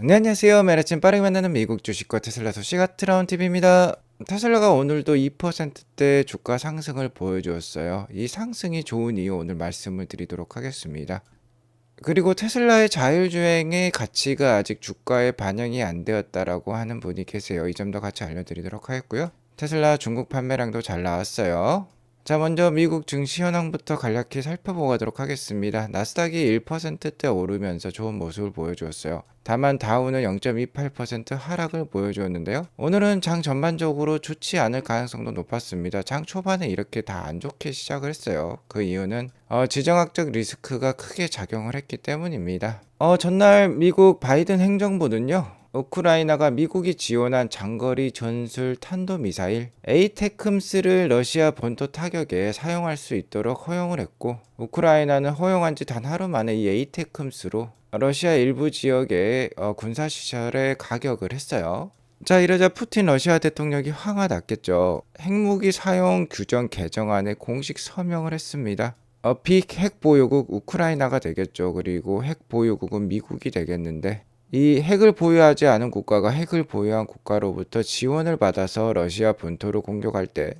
네, 안녕하세요. 매일 아침 빠르게 만나는 미국 주식과 테슬라 소식 아트라운 TV입니다. 테슬라가 오늘도 2%대 주가 상승을 보여주었어요. 이 상승이 좋은 이유 오늘 말씀을 드리도록 하겠습니다. 그리고 테슬라의 자율주행의 가치가 아직 주가에 반영이 안 되었다라고 하는 분이 계세요. 이 점도 같이 알려드리도록 하겠고요. 테슬라 중국 판매량도 잘 나왔어요. 자, 먼저 미국 증시 현황부터 간략히 살펴보도록 하겠습니다. 나스닥이 1%대 오르면서 좋은 모습을 보여주었어요. 다만 다우는 0.28% 하락을 보여주었는데요. 오늘은 장 전반적으로 좋지 않을 가능성도 높았습니다. 장 초반에 이렇게 다 안 좋게 시작을 했어요. 그 이유는 지정학적 리스크가 크게 작용을 했기 때문입니다. 전날 미국 바이든 행정부는요. 우크라이나가 미국이 지원한 장거리 전술 탄도미사일 에이테크스를 러시아 본토 타격에 사용할 수 있도록 허용을 했고, 우크라이나는 허용한 지 단 하루 만에 이 에이테크스로 러시아 일부 지역의 군사시설에 가격을 했어요. 자, 이러자 푸틴 러시아 대통령이 화가 났겠죠. 핵무기 사용 규정 개정안에 공식 서명을 했습니다. 비핵 보유국 우크라이나가 되겠죠. 그리고 핵 보유국은 미국이 되겠는데, 이 핵을 보유하지 않은 국가가 핵을 보유한 국가로부터 지원을 받아서 러시아 본토를 공격할 때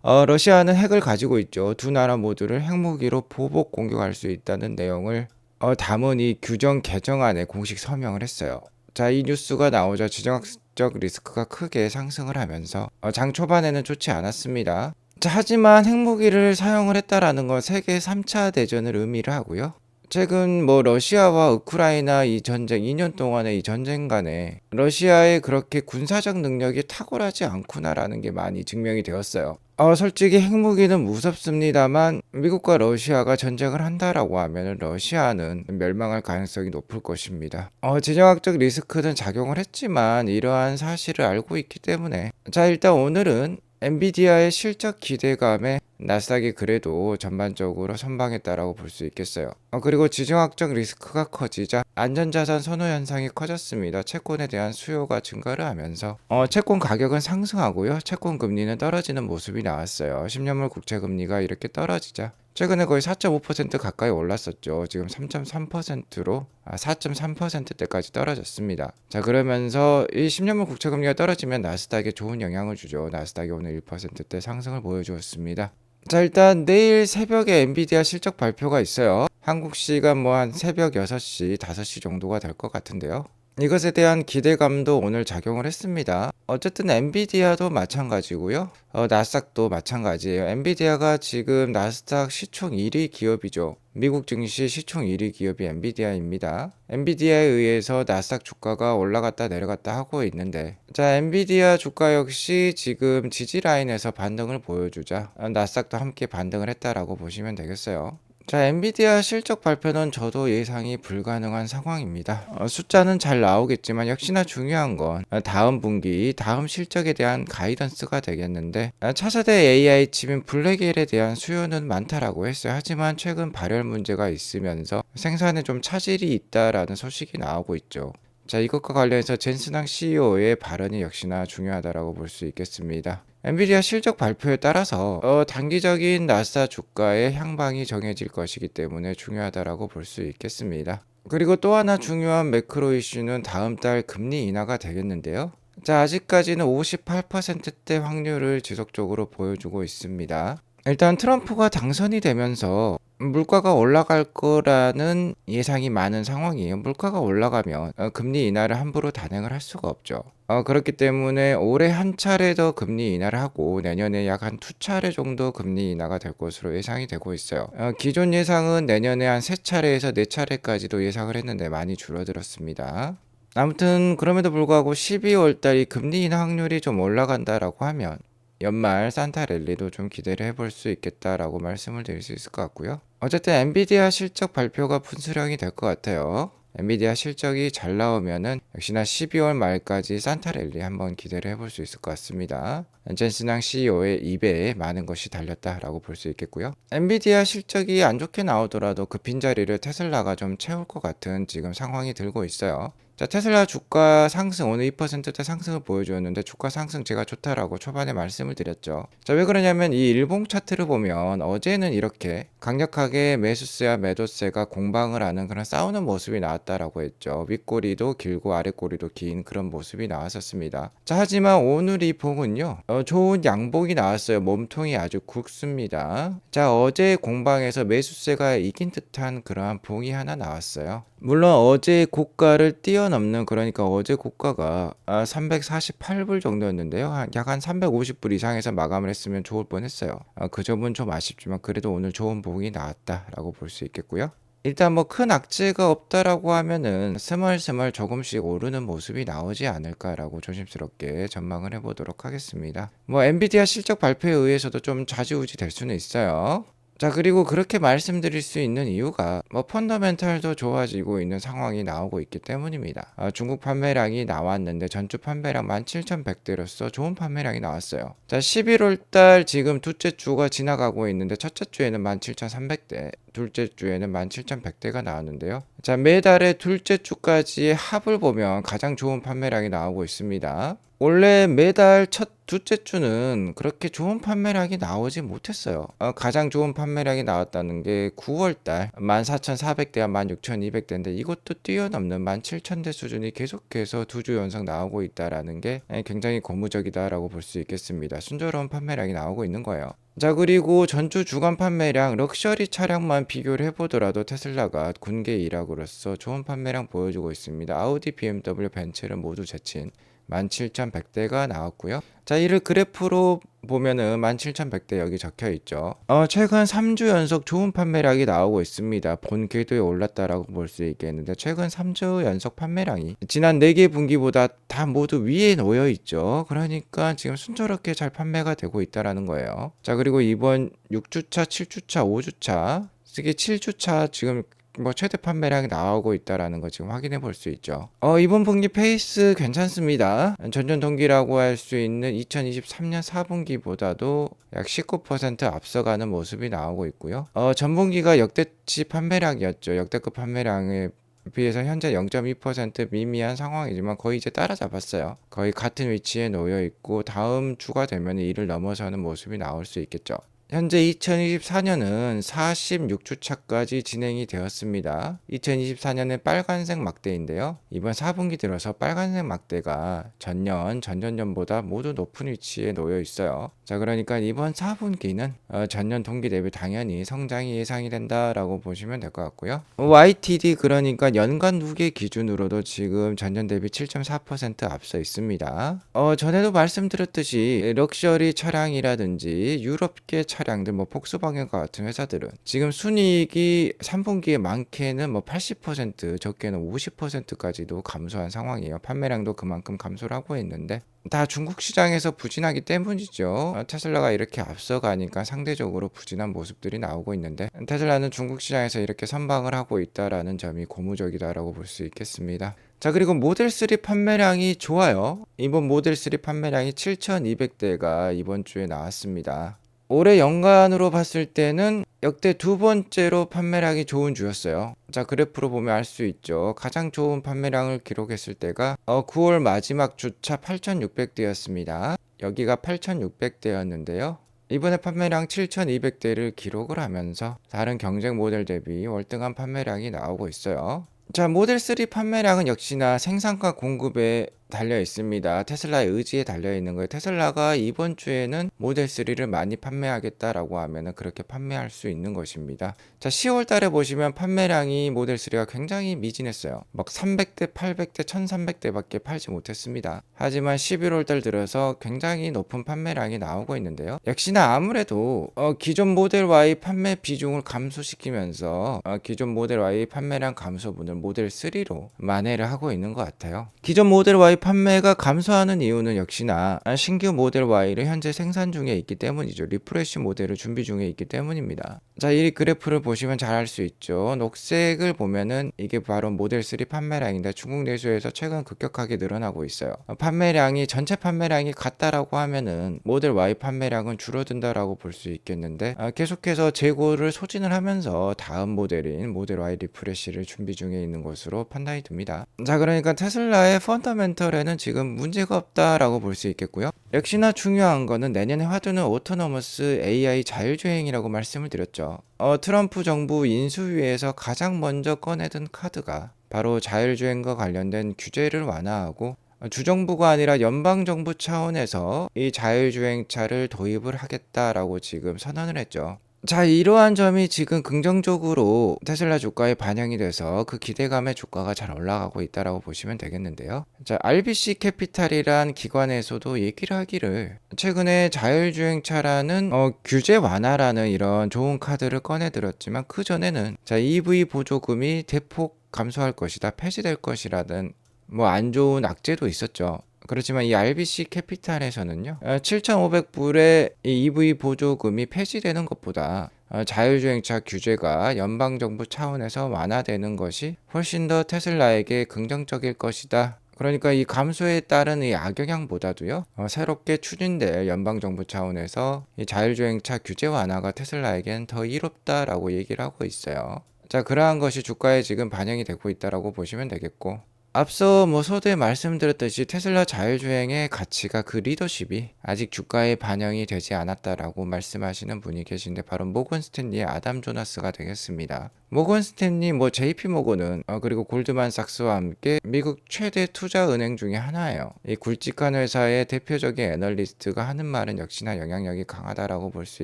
러시아는 핵을 가지고 있죠. 두 나라 모두를 핵무기로 보복 공격할 수 있다는 내용을 담은 이 규정 개정안에 공식 서명을 했어요. 자, 이 뉴스가 나오자 지정학적 리스크가 크게 상승을 하면서 장 초반에는 좋지 않았습니다. 자, 하지만 핵무기를 사용을 했다라는 건 세계 3차 대전을 의미를 하고요. 최근 러시아와 우크라이나 이 전쟁, 2년 동안의 이 전쟁 간에 러시아의 그렇게 군사적 능력이 탁월하지 않구나라는 게 많이 증명이 되었어요. 솔직히 핵무기는 무섭습니다만 미국과 러시아가 전쟁을 한다라고 하면 러시아는 멸망할 가능성이 높을 것입니다. 지정학적 리스크는 작용을 했지만 이러한 사실을 알고 있기 때문에, 자, 일단 오늘은 엔비디아의 실적 기대감에 나스닥이 그래도 전반적으로 선방했다라고 볼 수 있겠어요. 그리고 지정학적 리스크가 커지자 안전자산 선호 현상이 커졌습니다. 채권에 대한 수요가 증가를 하면서 채권 가격은 상승하고요. 채권 금리는 떨어지는 모습이 나왔어요. 10년물 국채 금리가 이렇게 떨어지자 최근에 거의 4.5% 가까이 올랐었죠. 지금 3.3%로 4.3%대까지 떨어졌습니다. 자, 그러면서 이 10년물 국채 금리가 떨어지면 나스닥에 좋은 영향을 주죠. 나스닥이 오늘 1%대 상승을 보여주었습니다. 자, 일단 내일 새벽에 엔비디아 실적 발표가 있어요. 한국 시간 한 새벽 6시, 5시 정도가 될 것 같은데요. 이것에 대한 기대감도 오늘 작용을 했습니다. 어쨌든 엔비디아도 마찬가지고요. 나스닥도 마찬가지예요. 엔비디아가 지금 나스닥 시총 1위 기업이죠. 미국 증시 시총 1위 기업이 엔비디아입니다. 엔비디아에 의해서 나스닥 주가가 올라갔다 내려갔다 하고 있는데, 자, 엔비디아 주가 역시 지금 지지 라인에서 반등을 보여주자 나스닥도 함께 반등을 했다라고 보시면 되겠어요. 자, 엔비디아 실적 발표는 저도 예상이 불가능한 상황입니다. 숫자는 잘 나오겠지만 역시나 중요한 건 다음 분기, 다음 실적에 대한 가이던스가 되겠는데, 차세대 AI 칩인 블랙엘에 대한 수요는 많다라고 했어요. 하지만 최근 발열 문제가 있으면서 생산에 좀 차질이 있다라는 소식이 나오고 있죠. 자, 이것과 관련해서 젠슨항 CEO의 발언이 역시나 중요하다라고 볼 수 있겠습니다. 엔비디아 실적 발표에 따라서 단기적인 나스닥 주가의 향방이 정해질 것이기 때문에 중요하다라고 볼 수 있겠습니다. 그리고 또 하나 중요한 매크로 이슈는 다음 달 금리 인하가 되겠는데요. 자, 아직까지는 58%대 확률을 지속적으로 보여주고 있습니다. 일단 트럼프가 당선이 되면서 물가가 올라갈 거라는 예상이 많은 상황이에요. 물가가 올라가면 금리 인하를 함부로 단행을 할 수가 없죠. 그렇기 때문에 올해 한 차례 더 금리 인하를 하고 내년에 약 한 두 차례 정도 금리 인하가 될 것으로 예상이 되고 있어요. 기존 예상은 내년에 한 세 차례에서 네 차례까지도 예상을 했는데 많이 줄어들었습니다. 아무튼 그럼에도 불구하고 12월 달이 금리 인하 확률이 좀 올라간다라고 하면 연말 산타 랠리도 좀 기대를 해볼 수 있겠다라고 말씀을 드릴 수 있을 것 같고요. 어쨌든 엔비디아 실적 발표가 분수령이 될 것 같아요. 엔비디아 실적이 잘 나오면은 역시나 12월 말까지 산타 랠리 한번 기대를 해볼 수 있을 것 같습니다. 젠슨항 CEO의 입에 많은 것이 달렸다라고 볼 수 있겠고요. 엔비디아 실적이 안 좋게 나오더라도 그 빈자리를 테슬라가 좀 채울 것 같은 지금 상황이 들고 있어요. 자, 테슬라 주가 상승 오늘 2%대 상승을 보여주었는데 주가 상승 제가 좋다라고 초반에 말씀을 드렸죠. 자, 왜 그러냐면 이 일봉 차트를 보면 어제는 이렇게 강력하게 매수세와 매도세가 공방을 하는 그런 싸우는 모습이 나왔다라고 했죠. 윗꼬리도 길고 아랫꼬리도 긴 그런 모습이 나왔었습니다. 자, 하지만 오늘 이 봉은요, 좋은 양봉이 나왔어요. 몸통이 아주 굵습니다. 자, 어제 공방에서 매수세가 이긴 듯한 그러한 봉이 하나 나왔어요. 물론 어제 고가를 뛰어넘는, 그러니까 어제 고가가 348불 정도였는데요. 약 한 350불 이상에서 마감을 했으면 좋을 뻔했어요. 그 점은 좀 아쉽지만 그래도 오늘 좋은 봉이 나왔다라고 볼 수 있겠고요. 일단 뭐 큰 악재가 없다라고 하면은 스멀스멀 조금씩 오르는 모습이 나오지 않을까라고 조심스럽게 전망을 해보도록 하겠습니다. 뭐 엔비디아 실적 발표에 의해서도 좀 좌지우지 될 수는 있어요. 자, 그리고 그렇게 말씀드릴 수 있는 이유가 뭐 펀더멘탈도 좋아지고 있는 상황이 나오고 있기 때문입니다. 중국 판매량이 나왔는데 전주 판매량 17,100대로서 좋은 판매량이 나왔어요. 자, 11월 달 지금 둘째 주가 지나가고 있는데 첫째 주에는 17,300대, 둘째 주에는 17,100대가 나왔는데요. 자, 매달의 둘째 주까지의 합을 보면 가장 좋은 판매량이 나오고 있습니다. 원래 매달 둘째 주는 그렇게 좋은 판매량이 나오지 못했어요. 가장 좋은 판매량이 나왔다는 게 9월달 14,400대와 16,200대인데 이것도 뛰어넘는 17,000대 수준이 계속해서 두 주 연속 나오고 있다라는 게 굉장히 고무적이다라고 볼 수 있겠습니다. 순조로운 판매량이 나오고 있는 거예요. 자, 그리고 전주 주간 판매량 럭셔리 차량만 비교를 해보더라도 테슬라가 군계 1학으로서 좋은 판매량 보여주고 있습니다. 아우디, BMW, 벤츠를 모두 제친 17,100대가 나왔고요. 자, 이를 그래프로 보면은 17,100대 여기 적혀 있죠. 최근 3주 연속 좋은 판매량이 나오고 있습니다. 본 궤도에 올랐다라고 볼 수 있겠는데 최근 3주 연속 판매량이 지난 4개 분기보다 다 모두 위에 놓여 있죠. 그러니까 지금 순조롭게 잘 판매가 되고 있다라는 거예요. 자, 그리고 이번 6주차, 7주차, 5주차, 특히 7주차 지금 뭐 최대 판매량이 나오고 있다라는 거 지금 확인해 볼 수 있죠. 이번 분기 페이스 괜찮습니다. 전년 동기라고 할 수 있는 2023년 4분기보다도 약 19% 앞서가는 모습이 나오고 있고요. 전분기가 역대치 판매량이었죠. 역대급 판매량에 비해서 현재 0.2% 미미한 상황이지만 거의 이제 따라잡았어요. 거의 같은 위치에 놓여 있고 다음 주가 되면 이를 넘어서는 모습이 나올 수 있겠죠. 현재 2024년은 46주차까지 진행이 되었습니다. 2024년은 빨간색 막대인데요. 이번 4분기 들어서 빨간색 막대가 전년보다 모두 높은 위치에 놓여 있어요. 자, 그러니까 이번 4분기는 전년 동기 대비 당연히 성장이 예상이 된다라고 보시면 될 것 같고요. YTD 그러니까 연간 누계 기준으로도 지금 전년 대비 7.4% 앞서 있습니다. 전에도 말씀드렸듯이 럭셔리 차량이라든지 유럽계 차량들 뭐 폭스바겐과 같은 회사들은 지금 순이익이 3분기에 많게는 뭐 80% 적게는 50%까지도 감소한 상황이에요. 판매량도 그만큼 감소를 하고 있는데 다 중국 시장에서 부진하기 때문이죠. 테슬라가 이렇게 앞서가니까 상대적으로 부진한 모습들이 나오고 있는데 테슬라는 중국 시장에서 이렇게 선방을 하고 있다라는 점이 고무적이다라고 볼 수 있겠습니다. 자, 그리고 모델 3 판매량이 좋아요. 이번 모델 3 판매량이 7,200대가 이번 주에 나왔습니다. 올해 연간으로 봤을 때는 역대 두 번째로 판매량이 좋은 주였어요. 자, 그래프로 보면 알 수 있죠. 가장 좋은 판매량을 기록했을 때가 9월 마지막 주차 8,600대였습니다. 여기가 8,600대였는데요. 이번에 판매량 7,200대를 기록을 하면서 다른 경쟁 모델 대비 월등한 판매량이 나오고 있어요. 자, 모델 3 판매량은 역시나 생산과 공급에 달려 있습니다. 테슬라의 의지에 달려 있는 거예요. 테슬라가 이번 주에는 모델 3를 많이 판매하겠다라고 하면은 그렇게 판매할 수 있는 것입니다. 자, 10월 달에 보시면 판매량이 모델 3가 굉장히 미진했어요. 막 300대, 800대, 1300대밖에 팔지 못했습니다. 하지만 11월 달 들어서 굉장히 높은 판매량이 나오고 있는데요. 역시나 아무래도 기존 모델 Y 판매 비중을 감소시키면서 기존 모델 Y 판매량 감소분을 모델 3로 만회를 하고 있는 것 같아요. 기존 모델 Y 판매가 감소하는 이유는 역시나 신규 모델 Y를 현재 생산 중에 있기 때문이죠. 리프레시 모델을 준비 중에 있기 때문입니다. 자, 이 그래프를 보시면 잘 알 수 있죠. 녹색을 보면은 이게 바로 모델 3 판매량인데 중국 내수에서 최근 급격하게 늘어나고 있어요. 판매량이 전체 판매량이 같다라고 하면은 모델 Y 판매량은 줄어든다라고 볼 수 있겠는데 계속해서 재고를 소진을 하면서 다음 모델인 모델 Y 리프레시를 준비 중에 있는 것으로 판단이 듭니다. 자, 그러니까 테슬라의 펀더멘털에는 지금 문제가 없다라고 볼 수 있겠고요. 역시나 중요한 거는 내년에 화두는 오토노머스 AI 자율주행이라고 말씀을 드렸죠. 트럼프 정부 인수위에서 가장 먼저 꺼내든 카드가 바로 자율주행과 관련된 규제를 완화하고 주정부가 아니라 연방정부 차원에서 이 자율주행차를 도입을 하겠다라고 지금 선언을 했죠. 자, 이러한 점이 지금 긍정적으로 테슬라 주가에 반영이 돼서 그 기대감에 주가가 잘 올라가고 있다라고 보시면 되겠는데요. 자, RBC 캐피탈이란 기관에서도 얘기를 하기를 최근에 자율주행차라는 규제 완화라는 이런 좋은 카드를 꺼내들었지만 그 전에는 자, EV 보조금이 대폭 감소할 것이다, 폐지될 것이라든 뭐 안 좋은 악재도 있었죠. 그렇지만 이 RBC 캐피탈에서는요, 7,500불의 이 EV 보조금이 폐지되는 것보다 자율주행차 규제가 연방정부 차원에서 완화되는 것이 훨씬 더 테슬라에게 긍정적일 것이다. 그러니까 이 감소에 따른 이 악영향보다도요, 새롭게 추진될 연방정부 차원에서 이 자율주행차 규제 완화가 테슬라에겐 더 이롭다라고 얘기를 하고 있어요. 자, 그러한 것이 주가에 지금 반영이 되고 있다라고 보시면 되겠고, 앞서 서두에 말씀드렸듯이 테슬라 자율주행의 가치가 그 리더십이 아직 주가에 반영이 되지 않았다라고 말씀하시는 분이 계신데 바로 모건 스탠리의 아담 조나스가 되겠습니다. 모건 스탠리, JP 모건은 그리고 골드만삭스와 함께 미국 최대 투자 은행 중에 하나예요. 이 굵직한 회사의 대표적인 애널리스트가 하는 말은 역시나 영향력이 강하다라고 볼 수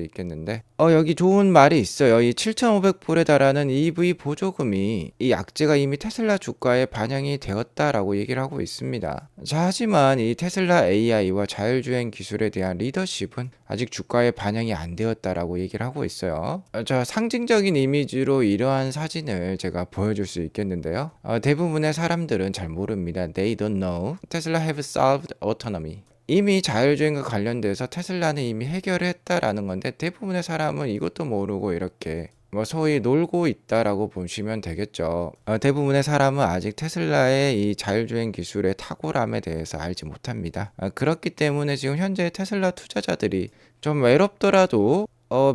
있겠는데 여기 좋은 말이 있어요. 이 7,500불에 달하는 EV 보조금이 이 악재가 이미 테슬라 주가에 반영이 되었다라고 얘기를 하고 있습니다. 자, 하지만 이 테슬라 AI와 자율주행 기술에 대한 리더십은 아직 주가에 반영이 안 되었다라고 얘기를 하고 있어요. 자, 상징적인 이미지로 이러한 사진을 제가 보여줄 수 있겠는데요. 대부분의 사람들은 잘 모릅니다. They don't know. Tesla have solved autonomy. 이미 자율주행과 관련돼서 테슬라는 이미 해결을 했다라는 건데 대부분의 사람은 이것도 모르고 이렇게 소위 놀고 있다라고 보시면 되겠죠. 대부분의 사람은 아직 테슬라의 이 자율주행 기술의 탁월함에 대해서 알지 못합니다. 그렇기 때문에 지금 현재 테슬라 투자자들이 좀 외롭더라도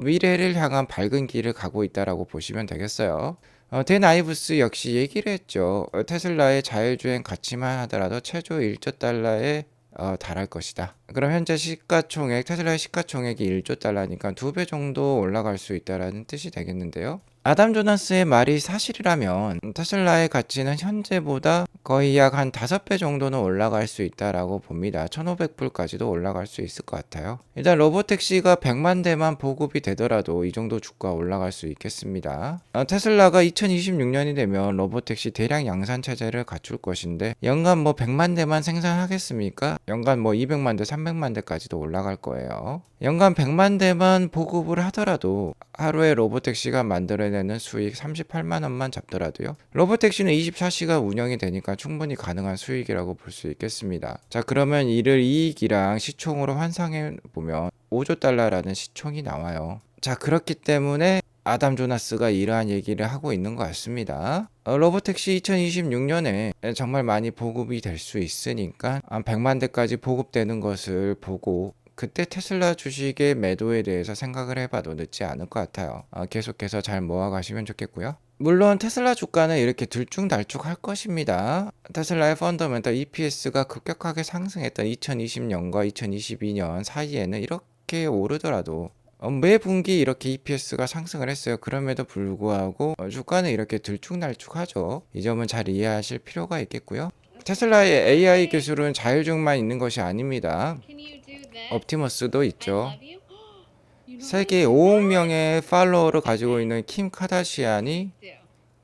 미래를 향한 밝은 길을 가고 있다라고 보시면 되겠어요. 댄 아이브스 역시 얘기를 했죠. 테슬라의 자율주행 가치만 하더라도 최소 1조 달러에 달할 것이다. 그럼 현재 시가총액, 테슬라의 시가총액이 1조 달러니까 2배 정도 올라갈 수 있다라는 뜻이 되겠는데요. 아담 조나스의 말이 사실이라면 테슬라의 가치는 현재보다 거의 약 한 5배 정도는 올라갈 수 있다라고 봅니다. 1,500불까지도 올라갈 수 있을 것 같아요. 일단 로보택시가 100만 대만 보급이 되더라도 이 정도 주가 올라갈 수 있겠습니다. 테슬라가 2026년이 되면 로보택시 대량 양산 체제를 갖출 것인데 연간 100만 대만 생산하겠습니까? 연간 200만 대, 300만 대까지도 올라갈 거예요. 연간 100만 대만 보급을 하더라도 하루에 로보택시가 만들어내는 수익 38만 원만 잡더라도요. 로보택시는 24시간 운영이 되니까 충분히 가능한 수익이라고 볼 수 있겠습니다. 자, 그러면 이를 이익이랑 시총으로 환산해 보면 5조 달러라는 시총이 나와요. 자, 그렇기 때문에 아담 조나스가 이러한 얘기를 하고 있는 것 같습니다. 로보택시 2026년에 정말 많이 보급이 될 수 있으니까 100만 대까지 보급되는 것을 보고 그때 테슬라 주식의 매도에 대해서 생각을 해봐도 늦지 않을 것 같아요. 계속해서 잘 모아가시면 좋겠고요. 물론 테슬라 주가는 이렇게 들쭉날쭉 할 것입니다. 테슬라의 펀더멘털 EPS가 급격하게 상승했던 2020년과 2022년 사이에는 이렇게 오르더라도 매 분기 이렇게 EPS가 상승을 했어요. 그럼에도 불구하고 주가는 이렇게 들쭉날쭉하죠. 이 점은 잘 이해하실 필요가 있겠고요. 테슬라의 AI 기술은 자율주행만 있는 것이 아닙니다. 옵티머스도 있죠. 세계 5억 명의 팔로워를 가지고 있는 킴 카다시안이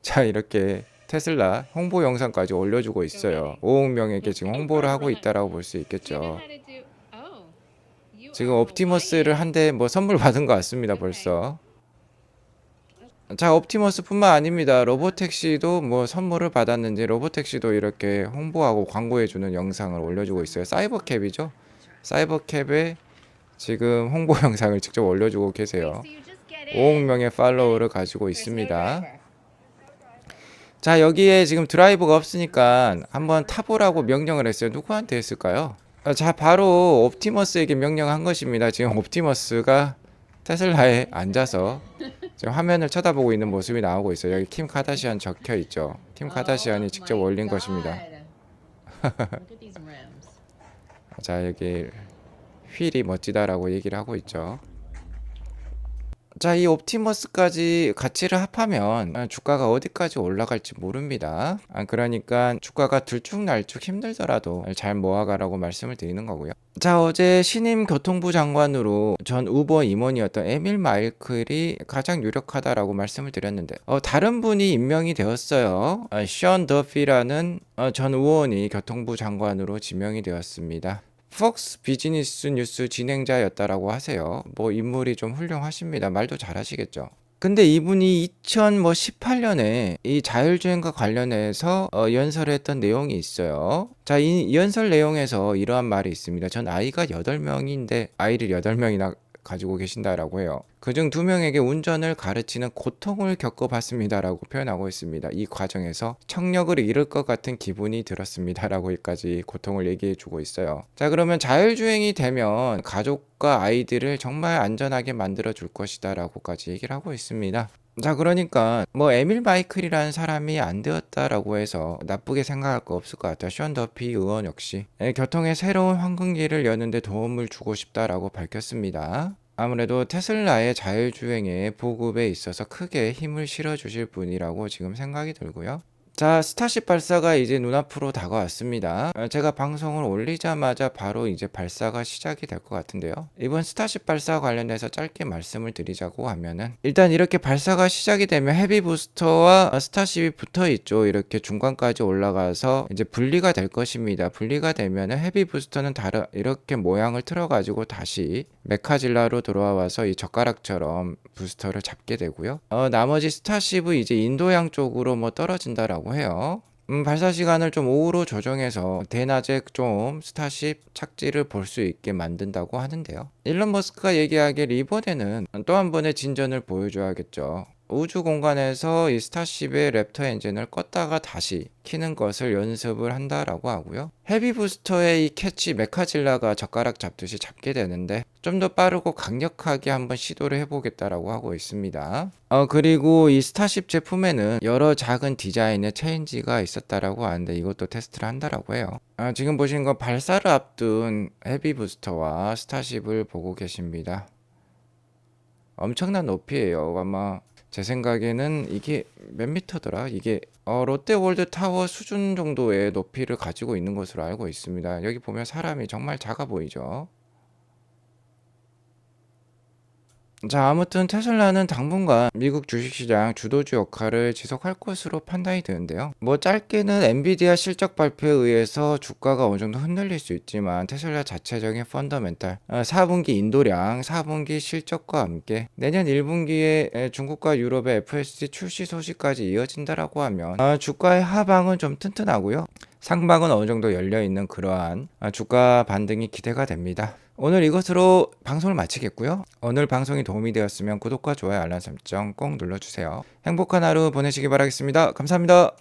자, 이렇게 테슬라 홍보 영상까지 올려주고 있어요. 5억 명에게 지금 홍보를 하고 있다라고 볼 수 있겠죠. 지금 옵티머스를 한 대 선물 받은 것 같습니다, 벌써. 자, 옵티머스뿐만 아닙니다. 로보택시도 뭐 선물을 받았는지 로보택시도 이렇게 홍보하고 광고해주는 영상을 올려주고 있어요. 사이버캡이죠. 사이버캡에 지금 홍보 영상을 직접 올려주고 계세요. 5억 명의 팔로워를 가지고 있습니다. 자, 여기에 지금 드라이버가 없으니까 한번 타보라고 명령을 했어요. 누구한테 했을까요? 자, 바로 옵티머스에게 명령한 것입니다. 지금 옵티머스가 테슬라에 앉아서 지금 화면을 쳐다보고 있는 모습이 나오고 있어요. 여기 킴 카다시안 적혀 있죠. 킴 카다시안이 직접 올린 것입니다. 자, 여기 휠이 멋지다라고 얘기를 하고 있죠. 자, 이 옵티머스까지 가치를 합하면 주가가 어디까지 올라갈지 모릅니다. 그러니까 주가가 들쭉날쭉 힘들더라도 잘 모아가라고 말씀을 드리는 거고요. 자, 어제 신임 교통부 장관으로 전 우버 임원이었던 에밀 마이클이 가장 유력하다라고 말씀을 드렸는데 다른 분이 임명이 되었어요. 션 더피라는 전 의원이 교통부 장관으로 지명이 되었습니다. 폭스 비즈니스 뉴스 진행자였다라고 하세요. 뭐 인물이 좀 훌륭하십니다. 말도 잘하시겠죠. 근데 이분이 2018년에 이 자율주행과 관련해서 연설했던 내용이 있어요. 자, 이 연설 내용에서 이러한 말이 있습니다. 전 아이가 8명인데 아이를 8명이나 가지고 계신다라고 해요. 그중 2명에게 운전을 가르치는 고통을 겪어봤습니다라고 표현하고 있습니다. 이 과정에서 청력을 잃을 것 같은 기분이 들었습니다라고까지 고통을 얘기해주고 있어요. 자, 그러면 자율주행이 되면 가족과 아이들을 정말 안전하게 만들어 줄 것이다라고까지 얘기를 하고 있습니다. 자, 그러니까 뭐 에밀 마이클이라는 사람이 안 되었다라고 해서 나쁘게 생각할 거 없을 것 같아요. 션 더피 의원 역시 교통의 새로운 황금기를 여는데 도움을 주고 싶다라고 밝혔습니다. 아무래도 테슬라의 자율주행의 보급에 있어서 크게 힘을 실어주실 분이라고 지금 생각이 들고요. 자, 스타쉽 발사가 이제 눈앞으로 다가왔습니다. 제가 방송을 올리자마자 바로 이제 발사가 시작이 될 것 같은데요. 이번 스타쉽 발사 관련해서 짧게 말씀을 드리자고 하면은 일단 이렇게 발사가 시작이 되면 헤비 부스터와 스타쉽이 붙어 있죠. 이렇게 중간까지 올라가서 이제 분리가 될 것입니다. 분리가 되면은 헤비 부스터는 이렇게 모양을 틀어 가지고 다시 메카질라로 돌아와서 이 젓가락처럼 부스터를 잡게 되고요. 나머지 스타쉽은 이제 인도양 쪽으로 뭐 떨어진다라고 해요. 발사 시간을 좀 오후로 조정해서 대낮에 좀 스타쉽 착지를 볼 수 있게 만든다고 하는데요. 일론 머스크가 얘기하기에 이번에는 또 한 번의 진전을 보여줘야겠죠. 우주 공간에서 이 스타쉽의 랩터 엔진을 껐다가 다시 키는 것을 연습을 한다라고 하고요. 헤비 부스터의 이 캐치 메카질라가 젓가락 잡듯이 잡게 되는데 좀 더 빠르고 강력하게 한번 시도를 해보겠다라고 하고 있습니다. 그리고 이 스타쉽 제품에는 여러 작은 디자인의 체인지가 있었다라고 하는데 이것도 테스트를 한다라고 해요. 지금 보시는 건 발사를 앞둔 헤비 부스터와 스타쉽을 보고 계십니다. 엄청난 높이에요. 아마 제 생각에는 이게 몇 미터더라? 이게 롯데월드 타워 수준 정도의 높이를 가지고 있는 것으로 알고 있습니다. 여기 보면 사람이 정말 작아 보이죠? 자, 아무튼 테슬라는 당분간 미국 주식시장 주도주 역할을 지속할 것으로 판단이 되는데요. 뭐 짧게는 엔비디아 실적 발표에 의해서 주가가 어느 정도 흔들릴 수 있지만 테슬라 자체적인 펀더멘탈 4분기 인도량, 4분기 실적과 함께 내년 1분기에 중국과 유럽의 FSD 출시 소식까지 이어진다라고 하면 주가의 하방은 좀 튼튼하고요. 상방은 어느 정도 열려있는 그러한 주가 반등이 기대가 됩니다. 오늘 이것으로 방송을 마치겠고요. 오늘 방송이 도움이 되었으면 구독과 좋아요, 알람 설정 꼭 눌러주세요. 행복한 하루 보내시기 바라겠습니다. 감사합니다.